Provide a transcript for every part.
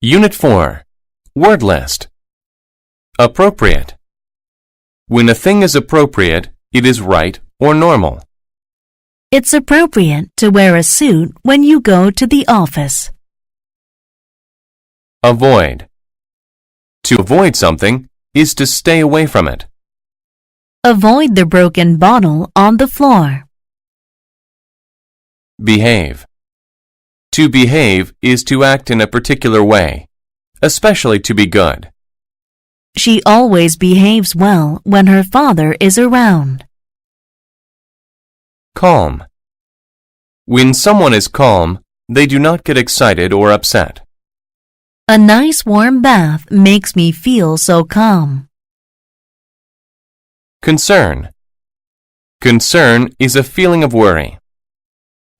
Unit 4. Word list. Appropriate. When a thing is appropriate, it is right or normal. It's appropriate to wear a suit when you go to the office. Avoid. To avoid something is to stay away from it. Avoid the broken bottle on the floor. Behave. To behave is to act in a particular way, especially to be good. She always behaves well when her father is around. Calm. When someone is calm, they do not get excited or upset. A nice warm bath makes me feel so calm. Concern. Concern is a feeling of worry.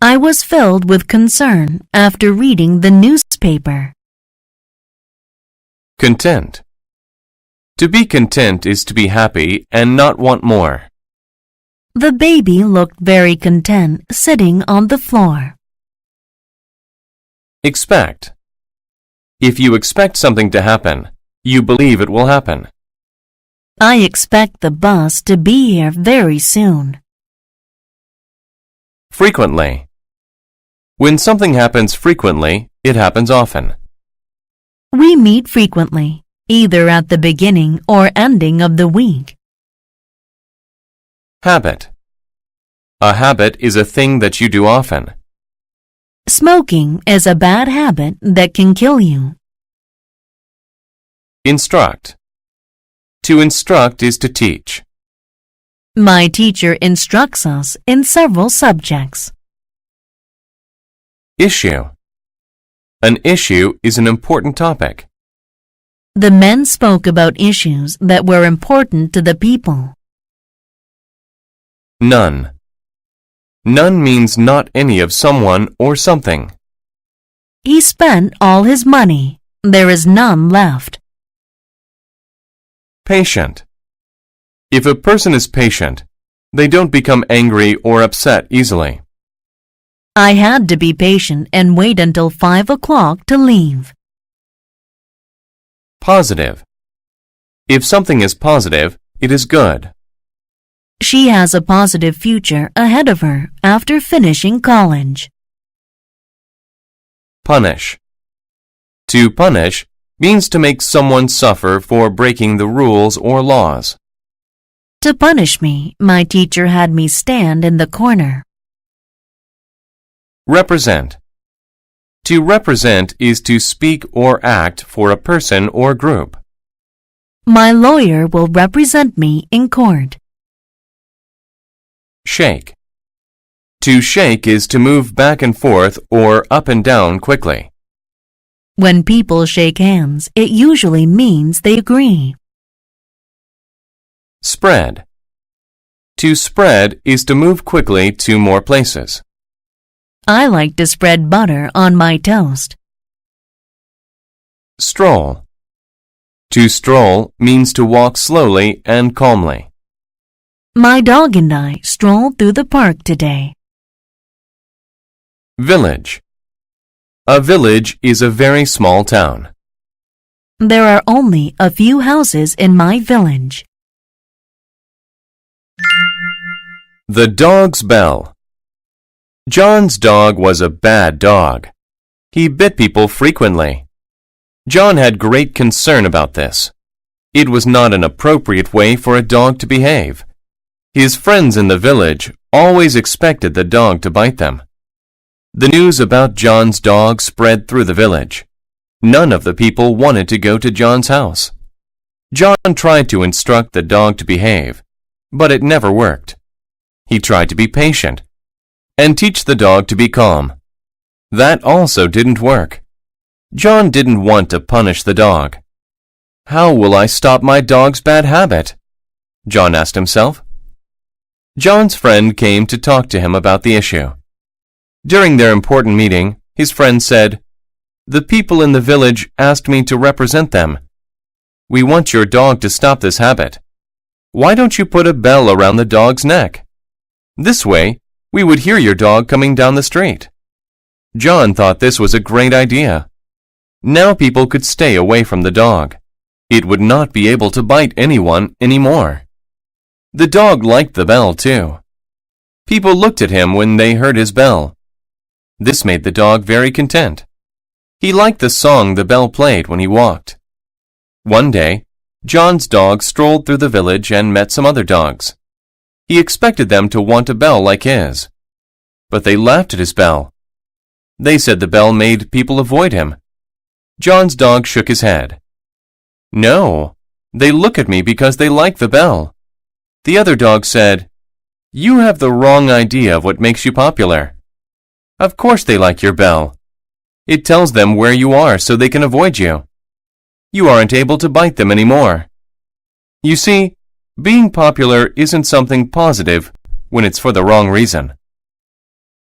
I was filled with concern after reading the newspaper. Content. To be content is to be happy and not want more. The baby looked very content sitting on the floor. Expect. If you expect something to happen, you believe it will happen. I expect the bus to be here very soon. Frequently. When something happens frequently, it happens often. We meet frequently, either at the beginning or ending of the week. Habit. A habit is a thing that you do often. Smoking is a bad habit that can kill you. Instruct. To instruct is to teach. My teacher instructs us in several subjects. Issue. An issue is an important topic. The men spoke about issues that were important to the people. None. None means not any of someone or something. He spent all his money. There is none left. Patient. If a person is patient, they don't become angry or upset easily. I had to be patient and wait until 5 o'clock to leave. Positive. If something is positive, it is good. She has a positive future ahead of her after finishing college. Punish. To punish means to make someone suffer for breaking the rules or laws. To punish me, my teacher had me stand in the corner. Represent. To represent is to speak or act for a person or group. My lawyer will represent me in court. Shake. To shake is to move back and forth or up and down quickly. When people shake hands, it usually means they agree. Spread. To spread is to move quickly to more places. I like to spread butter on my toast. Stroll. To stroll means to walk slowly and calmly. My dog and I strolled through the park today. Village. A village is a very small town. There are only a few houses in my village. The dog's bell. John's dog was a bad dog. He bit people frequently. John had great concern about this. It was not an appropriate way for a dog to behave. His friends in the village always expected the dog to bite them. The news about John's dog spread through the village. None of the people wanted to go to John's house. John tried to instruct the dog to behave, but it never worked. He tried to be patient and teach the dog to be calm. That also didn't work. John didn't want to punish the dog. How will I stop my dog's bad habit? John asked himself. John's friend came to talk to him about the issue. During their important meeting, his friend said, "The people in the village asked me to represent them. We want your dog to stop this habit. Why don't you put a bell around the dog's neck? This way, we would hear your dog coming down the street." John thought this was a great idea. Now people could stay away from the dog. It would not be able to bite anyone anymore. The dog liked the bell too. People looked at him when they heard his bell. This made the dog very content. He liked the song the bell played when he walked. One day, John's dog strolled through the village and met some other dogs. He expected them to want a bell like his, but they laughed at his bell. They said the bell made people avoid him. John's dog shook his head. No, they look at me because they like the bell. The other dog said, You have the wrong idea of what makes you popular. Of course they like your bell. It tells them where you are so they can avoid you. You aren't able to bite them anymore. You see, being popular isn't something positive when it's for the wrong reason.